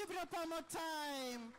Give it up one more time.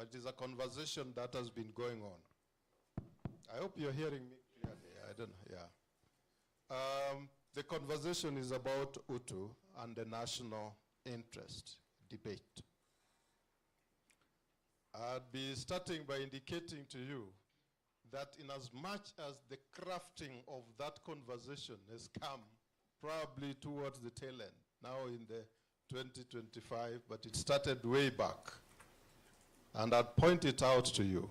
but it is a conversation that has been going on. I hope you're hearing me clearly. I don't know, yeah. The conversation is about UTU and the national interest debate. I'll be starting by indicating to you that in as much as the crafting of that conversation has come probably towards the tail end, now in the 2025, but it started way back. And I'd point it out to you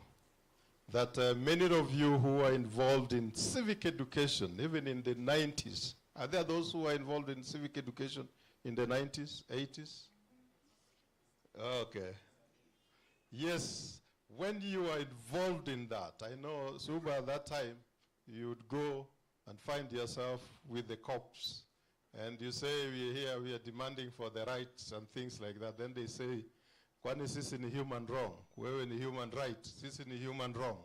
that many of you who are involved in civic education, even in the 90s, are there those who are involved in civic education in the 90s, 80s? Okay. Yes, when you are involved in that, I know, Suba, at that time, you would go and find yourself with the cops, and you say, we're here, we are demanding for the rights and things like that. Then they say, kwani sisi ni human wrong? Wewe ni human right, sisi ni human wrong.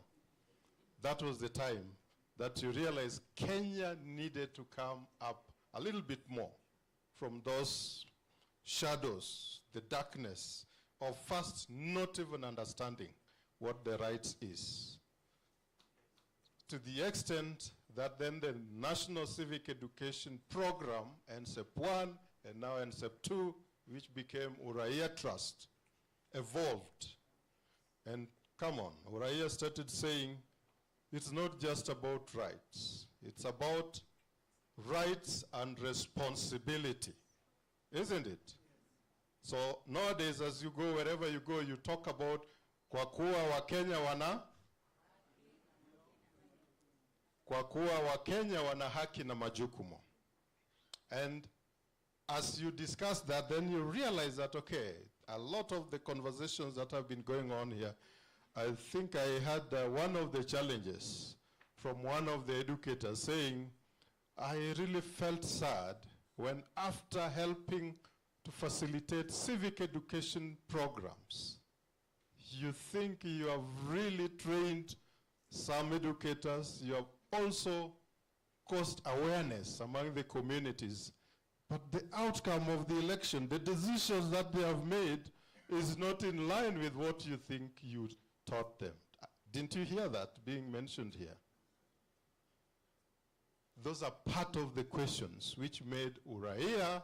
That was the time that you realize Kenya needed to come up a little bit more from those shadows, the darkness of first not even understanding what the rights is. To the extent that then the National Civic Education Program, NCEP 1 and now NCEP 2, which became Uraia Trust, evolved. And come on, Uraia started saying, it's not just about rights. It's about rights and responsibility, isn't it? So nowadays, as you go, wherever you go, you talk about kwa kuwa Wakenya wana haki na majukumu. And as you discuss that, then you realize that, okay, a lot of the conversations that have been going on here, I think I had one of the challenges from one of the educators saying, I really felt sad when after helping to facilitate civic education programs, you think you have really trained some educators, you have also caused awareness among the communities, but the outcome of the election, the decisions that they have made is not in line with what you think you taught them. Didn't you hear that being mentioned here? Those are part of the questions which made Uraia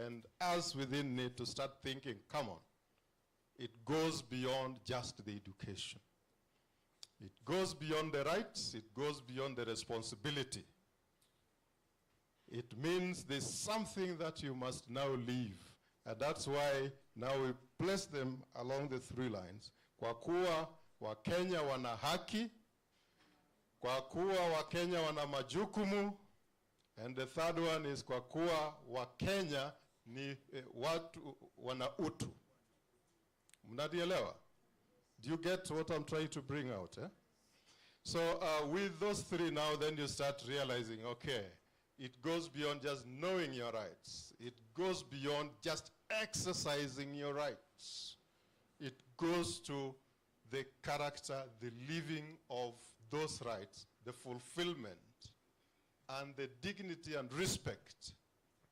and us within it to start thinking, come on, it goes beyond just the education. It goes beyond the rights, it goes beyond the responsibility. It means there's something that you must now leave. And that's why now we place them along the three lines. Kwa kuwa Wakenya wana haki, kwa kuwa Wakenya wana majukumu, and the third one is kwa kuwa Wakenya ni watu wana utu. Mnadielewa? Do you get what I'm trying to bring out? Eh? So with those three now, then you start realizing, okay, it goes beyond just knowing your rights. It goes beyond just exercising your rights. It goes to the character, the living of those rights, the fulfillment, and the dignity and respect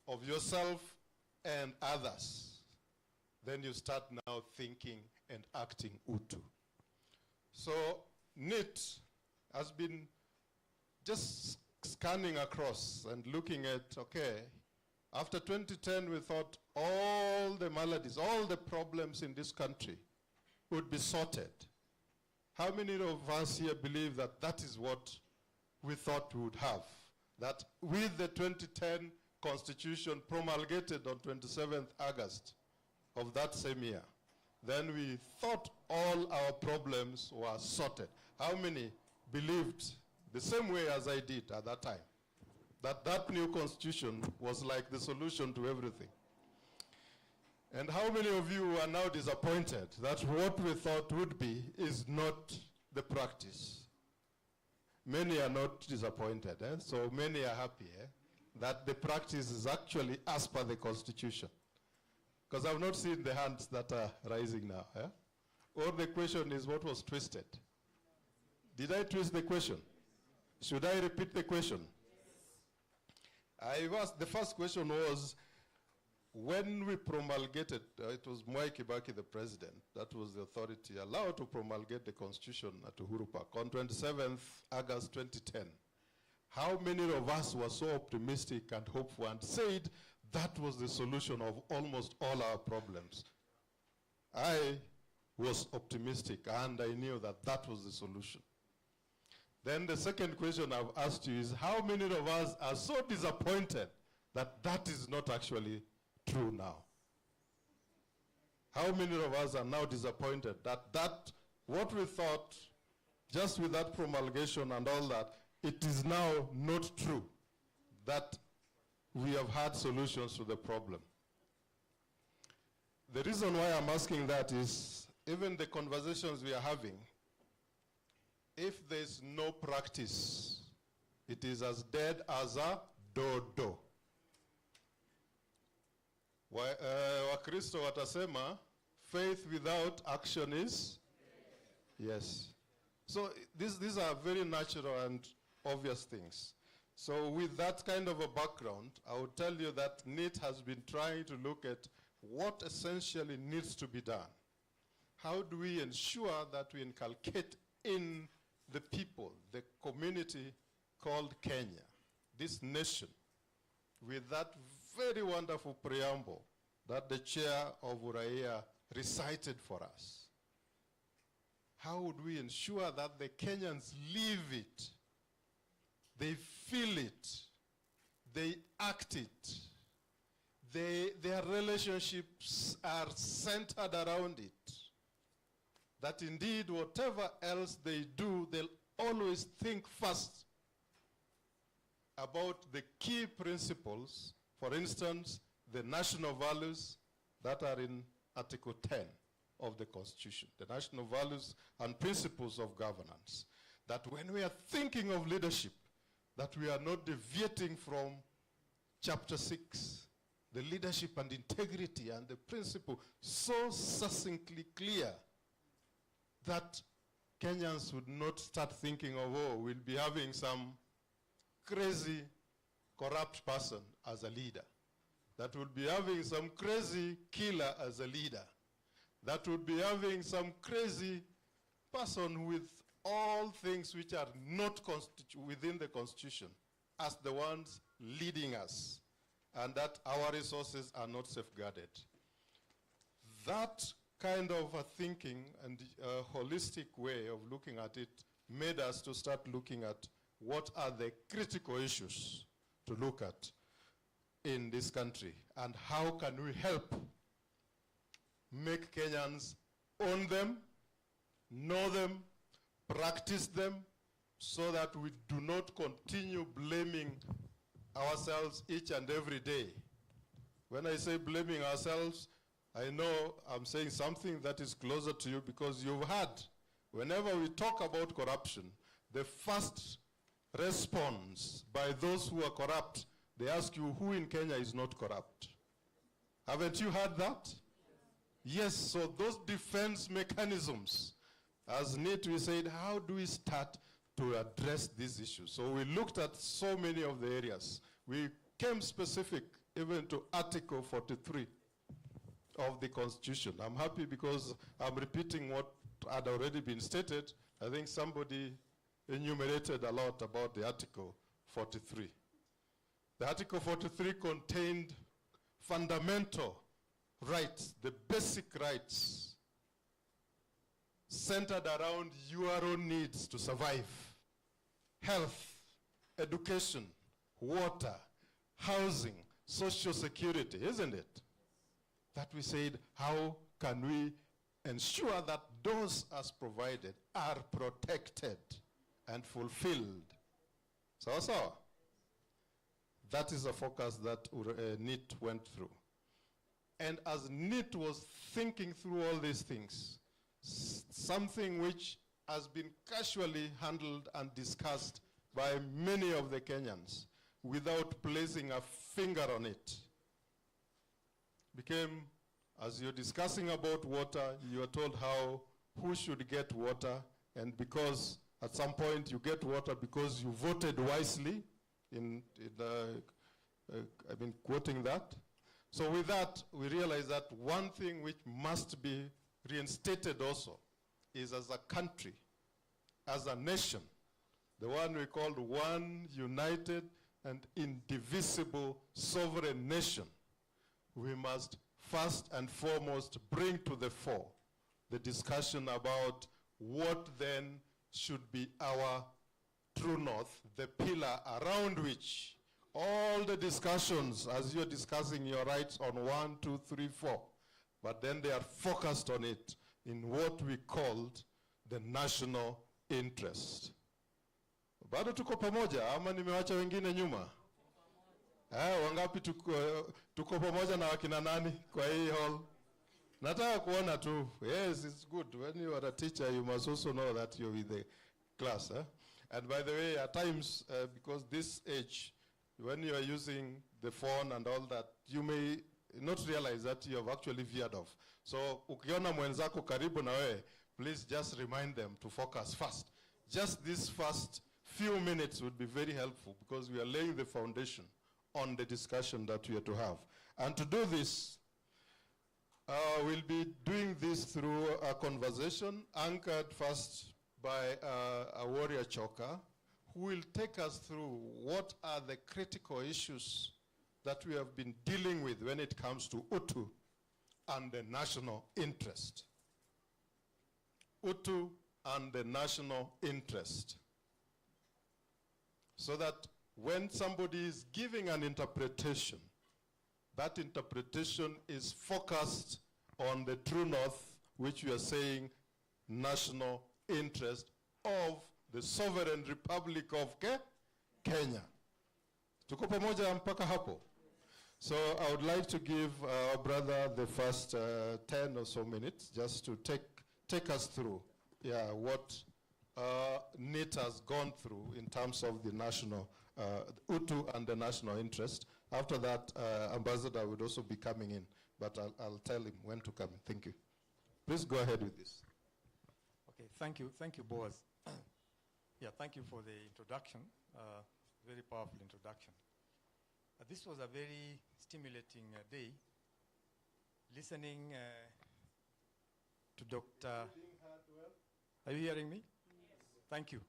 of yourself and others. Then you start now thinking and acting UTU. So NIT has been just scanning across and looking at, okay, after 2010 we thought all the maladies, all the problems in this country would be sorted. How many of us here believe that that is what we thought we would have? That with the 2010 Constitution promulgated on 27th August of that same year, then we thought all our problems were sorted. How many believed the same way as I did at that time, that that new constitution was like the solution to everything? And how many of you are now disappointed that what we thought would be is not the practice? Many are not disappointed, so many are happy that the practice is actually as per the constitution. Because I've not seen the hands that are rising now. Or the question is, what was twisted? Did I twist the question? Should I repeat the question? Yes. The first question was, when we promulgated, it was Mwai Kibaki, the president, that was the authority allowed to promulgate the constitution at Uhuru Park on 27th August 2010. How many of us were so optimistic and hopeful and said that was the solution of almost all our problems? I was optimistic and I knew that that was the solution. Then the second question I've asked you is, how many of us are so disappointed that that is not actually true now? How many of us are now disappointed that what we thought just with that promulgation and all that, it is now not true that we have had solutions to the problem? The reason why I'm asking that is, even the conversations we are having, if there's no practice, it is as dead as a dodo. Wakristo watasema, faith without action is? Yes. So these are very natural and obvious things. So with that kind of a background, I would tell you that NIT has been trying to look at what essentially needs to be done. How do we ensure that we inculcate in the people, the community called Kenya, this nation, with that very wonderful preamble that the chair of Uraia recited for us? How would we ensure that the Kenyans live it, they feel it, they act it, their relationships are centered around it? That indeed, whatever else they do, they'll always think first about the key principles, for instance, the national values that are in Article 10 of the Constitution, the national values and principles of governance. That when we are thinking of leadership, that we are not deviating from Chapter 6, the leadership and integrity and the principle so succinctly clear that Kenyans would not start thinking of, oh, we'll be having some crazy, corrupt person as a leader. That would be having some crazy killer as a leader. That would be having some crazy person with all things which are not within the Constitution as the ones leading us, and that our resources are not safeguarded. That kind of a thinking and a holistic way of looking at it made us to start looking at what are the critical issues to look at in this country, and how can we help make Kenyans own them, know them, practice them, so that we do not continue blaming ourselves each and every day. When I say blaming ourselves, I know I'm saying something that is closer to you, because you've heard, whenever we talk about corruption, the first response by those who are corrupt, they ask you, who in Kenya is not corrupt? Haven't you heard that? Yes, so those defense mechanisms, as NIT we said, how do we start to address these issues? So we looked at so many of the areas. We came specific even to Article 43 of the Constitution. I'm happy because I'm repeating what had already been stated. I think somebody enumerated a lot about the Article 43. The Article 43 contained fundamental rights, the basic rights, centered around your own needs to survive. Health, education, water, housing, social security, isn't it? That we said, how can we ensure that those as provided are protected and fulfilled? So, that is a focus that NIT went through. And as NIT was thinking through all these things, something which has been casually handled and discussed by many of the Kenyans without placing a finger on it, became, as you're discussing about water, you are told who should get water, and because at some point you get water because you voted wisely, I've been quoting that. So with that, we realize that one thing which must be reinstated also is as a country, as a nation, the one we call one united and indivisible sovereign nation, we must first and foremost bring to the fore the discussion about what then should be our true north, the pillar around which all the discussions, as you're discussing your rights on 1, 2, 3, 4, but then they are focused on it in what we called the national interest. Bado tuko pamoja ama nimewacha wengine nyuma? Wangapi tuko pamoja na wakina nani kwa hii hall? Nataka kuona tu. Yes, it's good. When you are a teacher, you must also know that you're with the class. And by the way, at times, because this age, when you are using the phone and all that, you may not realize that you have actually veered off. So, ukiona mwenzako karibu na wewe, please just remind them to focus first. Just this first few minutes would be very helpful because we are laying the foundation on the discussion that we are to have. And to do this, we'll be doing this through a conversation anchored first by a warrior choker who will take us through what are the critical issues that we have been dealing with when it comes to UTU and the national interest. UTU and the national interest. So that when somebody is giving an interpretation, that interpretation is focused on the true north, which we are saying national interest of the sovereign republic of Kenya. Tuko pamoja mpaka hapo? So I would like to give our brother the first 10 or so minutes just to take us through what NIT has gone through in terms of the national, UTU and the national interest. After that, Ambassador would also be coming in, but I'll tell him when to come in. Thank you. Please go ahead with this. Okay, thank you, Boaz. Yeah, thank you for the introduction, very powerful introduction. This was a very stimulating day, listening to Dr. Are you hearing me? Yes. Thank you.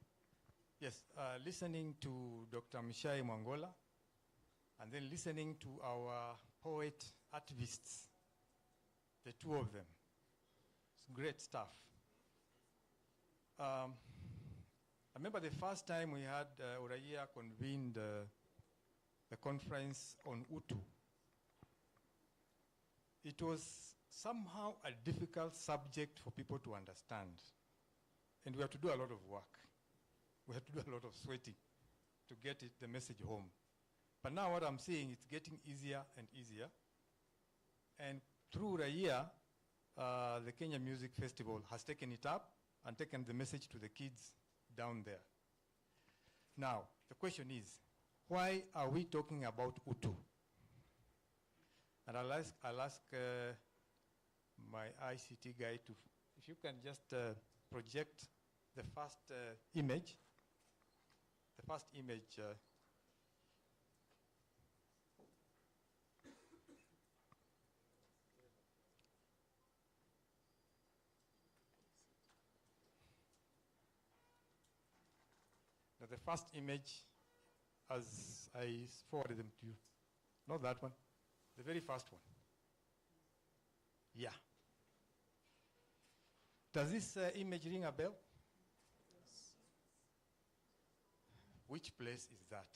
Yes, listening to Dr. Mishai Mwangola, and then listening to our poet activists, the two of them. It's great stuff. I remember the first time we had Uraia convened the conference on UTU. It was somehow a difficult subject for people to understand. And we had to do a lot of work. We had to do a lot of sweating to get the message home. But now what I'm seeing, it's getting easier and easier. And through Uraia, the Kenya Music Festival has taken it up and taken the message to the kids down there. Now, the question is, why are we talking about UTU? And I'll ask my ICT guy to, if you can just project the first image. The first image. Now the first image, as I forwarded them to you. Not that one, the very first one. Yeah. Does this image ring a bell? Yes. Which place is that?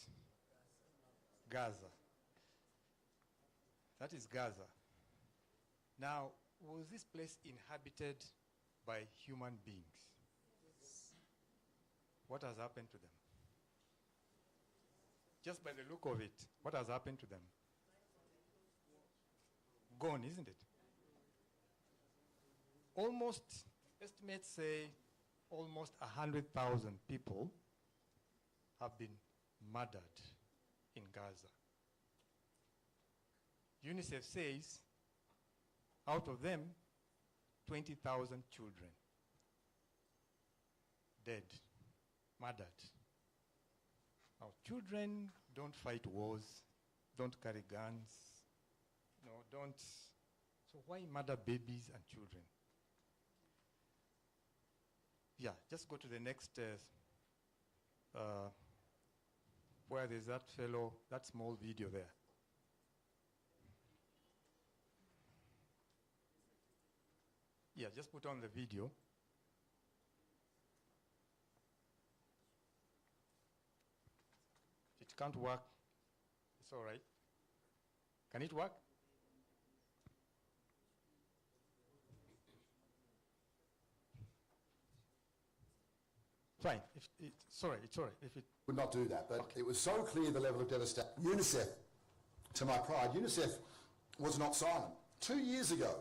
Gaza. That is Gaza. Now, was this place inhabited by human beings? Yes. What has happened to them? Just by the look of it, what has happened to them? Gone, isn't it? Almost, estimates say, almost 100,000 people have been murdered in Gaza. UNICEF says, out of them, 20,000 children dead, murdered. Now, children don't fight wars, don't carry guns, No, don't. So why murder babies and children? Yeah, just go to the next, where there's that fellow, that small video there. Yeah, just put on the video. If it can't work, it's all right. Can it work? Fine. It's all right. It's all right. If it would not do that, but it was so clear the level of devastation. UNICEF, to my pride, UNICEF was not silent. 2 years ago,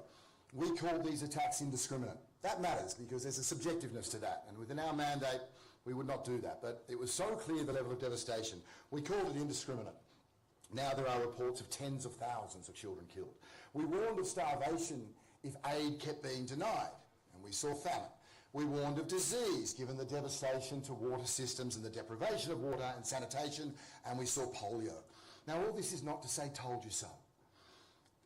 we called these attacks indiscriminate. That matters because there's a subjectiveness to that, and within our mandate, we would not do that. But it was so clear the level of devastation, we called it indiscriminate. Now there are reports of tens of thousands of children killed. We warned of starvation if aid kept being denied, and we saw famine. We warned of disease, given the devastation to water systems and the deprivation of water and sanitation, and we saw polio. Now, all this is not to say told you so.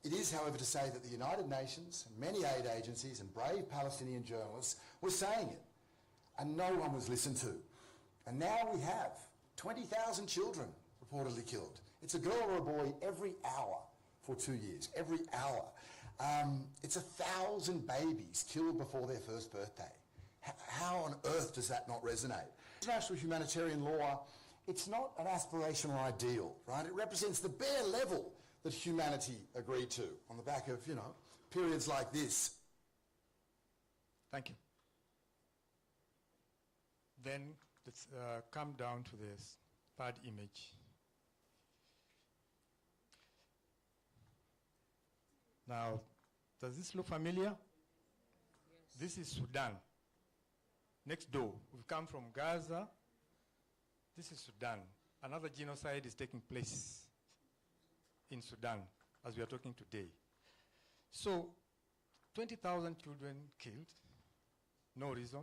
It is, however, to say that the United Nations, many aid agencies and brave Palestinian journalists were saying it, and no one was listened to. And now we have 20,000 children reportedly killed. It's a girl or a boy every hour for 2 years, every hour. It's 1,000 babies killed before their first birthday. How on earth does that not resonate? International humanitarian law, it's not an aspirational ideal, right? It represents the bare level that humanity agreed to on the back of, periods like this. Thank you. Then let's come down to this third image. Now, does this look familiar? Yes. This is Sudan. Next door, we've come from Gaza. This is Sudan. Another genocide is taking place in Sudan as we are talking today. So, 20,000 children killed, no reason.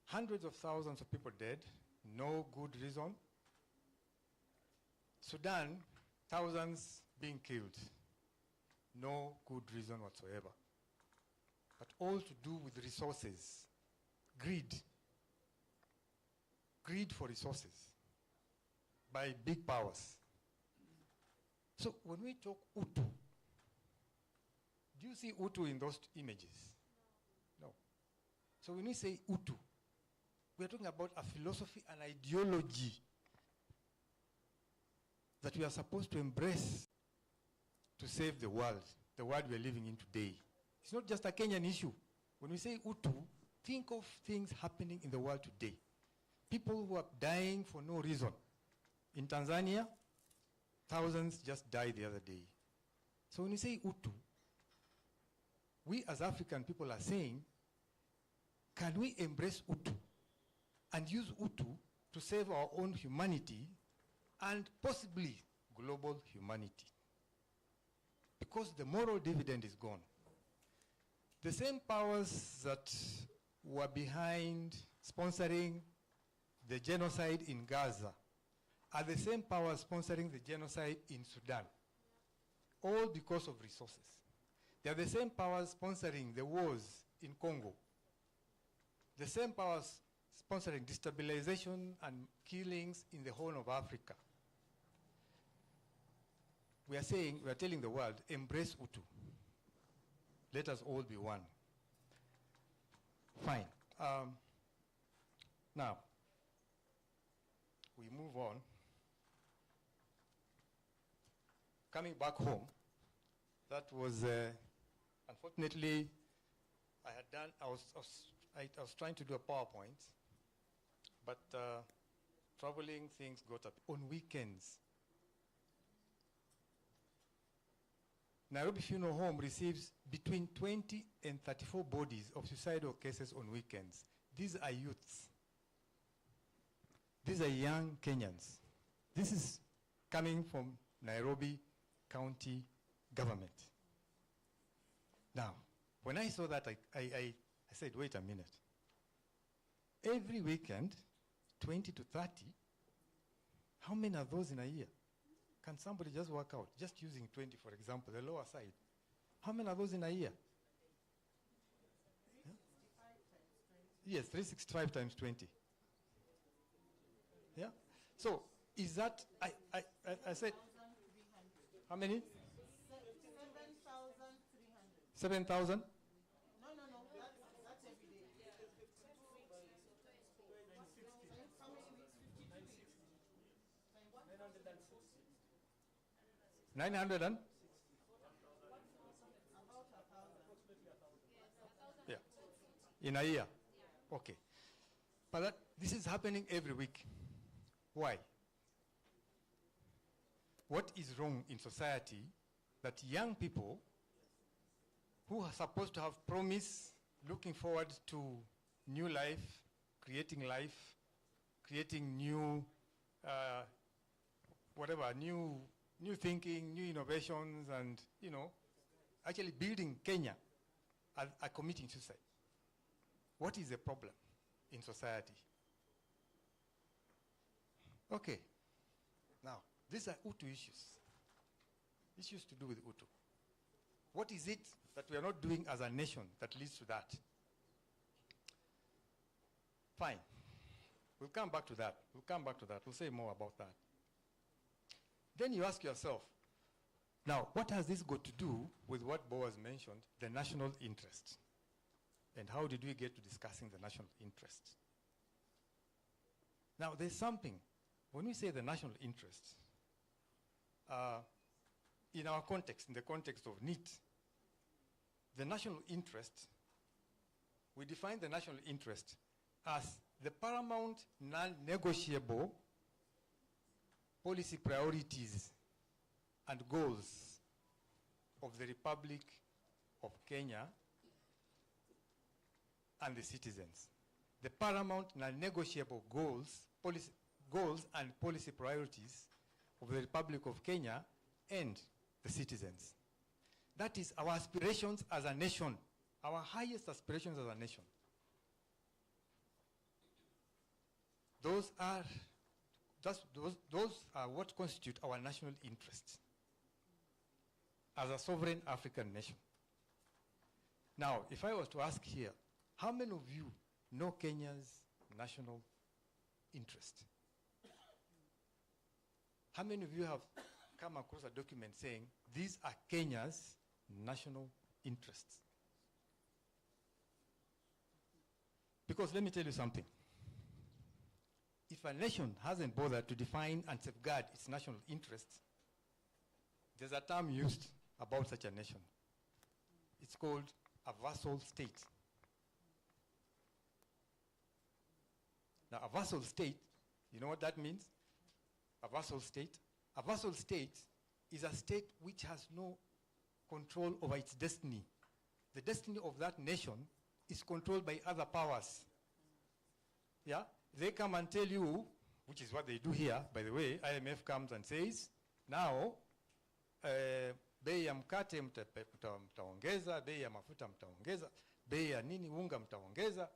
Hundreds of thousands of people dead, no good reason. Sudan, thousands being killed, no good reason whatsoever. But all to do with resources. Greed. Greed for resources by big powers. So when we talk Utu, do you see Utu in those images? No. So when we say Utu, we are talking about a philosophy and ideology that we are supposed to embrace to save the world we are living in today. It's not just a Kenyan issue. When we say Utu, think of things happening in the world today. People who are dying for no reason. In Tanzania, thousands just died the other day. So when you say Utu, we as African people are saying, can we embrace Utu and use Utu to save our own humanity and possibly global humanity? Because the moral dividend is gone. The same powers that were behind sponsoring the genocide in Gaza are the same powers sponsoring the genocide in Sudan, all because of resources. They are the same powers sponsoring the wars in Congo, the same powers sponsoring destabilization and killings in the Horn of Africa. We are telling the world, embrace Utu. Let us all be one. Fine. Now, we move on. Coming back home, that was, unfortunately, I was trying to do a PowerPoint, but troubling things got up. On weekends, Nairobi Funeral Home receives between 20 and 34 bodies of suicidal cases on weekends. These are youths. These are young Kenyans. This is coming from Nairobi County government. Now, when I saw that, I said, wait a minute. Every weekend, 20 to 30, how many are those in a year? Can somebody just work out, just using 20, for example, the lower side? How many are those in a year? Yeah? Yes, 365 times 20. Yeah? So, is that, I said, how many? 7,300. 7,000? No, that's every day. How many weeks? 900 and? About 1,000. Yeah. In a year? Okay. But this is happening every week. Why? What is wrong in society that young people who are supposed to have promise, looking forward to new life, creating new, new thinking, new innovations, and, actually building Kenya, are committing suicide? What is the problem in society? Okay. Now, these are UTU issues. Issues to do with UTU. What is it that we are not doing as a nation that leads to that? Fine. We'll come back to that. We'll say more about that. Then you ask yourself, now, what has this got to do with what Boaz mentioned, the national interest? And how did we get to discussing the national interest? Now, there's something. When we say the national interest, in our context, in the context of NEET, the national interest, we define the national interest as the paramount non-negotiable policy priorities and goals of the Republic of Kenya and the citizens. The paramount non-negotiable goals and policy priorities of the Republic of Kenya and the citizens. That is our aspirations as a nation, our highest aspirations as a nation. Those are what constitute our national interests as a sovereign African nation. Now, if I was to ask here, how many of you know Kenya's national interest? How many of you have come across a document saying these are Kenya's national interests? Because let me tell you something. If a nation hasn't bothered to define and safeguard its national interests, there's a term used about such a nation. It's called a vassal state. Now, a vassal state, you know what that means? A vassal state? A vassal state is a state which has no control over its destiny. The destiny of that nation is controlled by other powers. Yeah? They come and tell you, which is what they do here, by the way. IMF comes and says, now, bei ya mkate mtaongeza, bei ya mafuta mtaongeza, bei ya nini unga mtaongeza,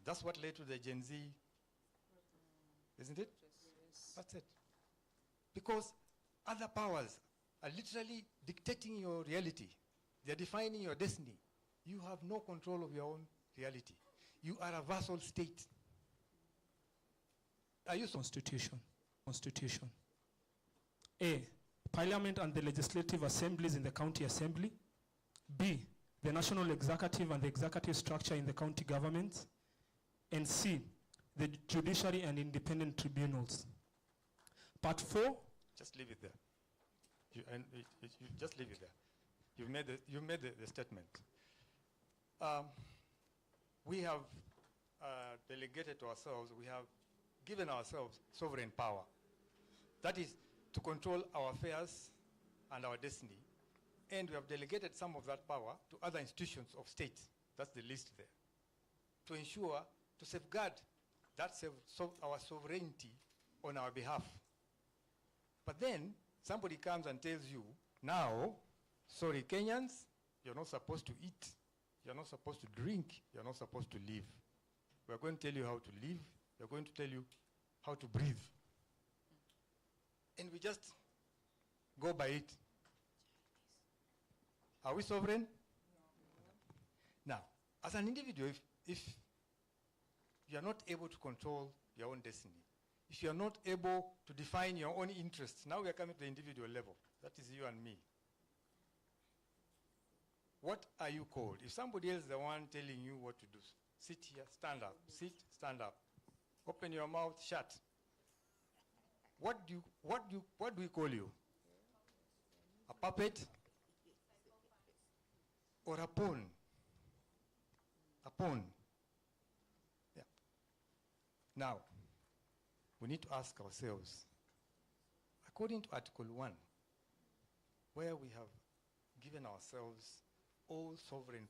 that's what led to the Gen Z, isn't it? Yes. That's it. Because other powers are literally dictating your reality. They're defining your destiny. You have no control of your own reality. You are a vassal state. Are you Constitution. A, Parliament and the legislative assemblies in the county assembly. B, the national executive and the executive structure in the county governments. And C, the judiciary and independent tribunals. Part 4. Just leave it there. You just leave it there. You've made the statement. We have delegated to ourselves, we have given ourselves sovereign power. That is to control our affairs and our destiny. And we have delegated some of that power to other institutions of state. That's the list there. To ensure, to safeguard our sovereignty on our behalf. But then somebody comes and tells you, now, sorry, Kenyans, you're not supposed to eat, you're not supposed to drink, you're not supposed to live. We're going to tell you how to live, we're going to tell you how to breathe. and we just go by it. Are we sovereign? Now, as an individual, if you are not able to control your own destiny, if you are not able to define your own interests, now we are coming to the individual level. That is you and me. What are you called? If somebody else is the one telling you what to do, sit here, stand up, sit, stand up. Open your mouth, shut. What do we call you? A puppet? Or a pawn? A pawn. Yeah. Now, we need to ask ourselves, according to Article 1, where we have given ourselves all sovereign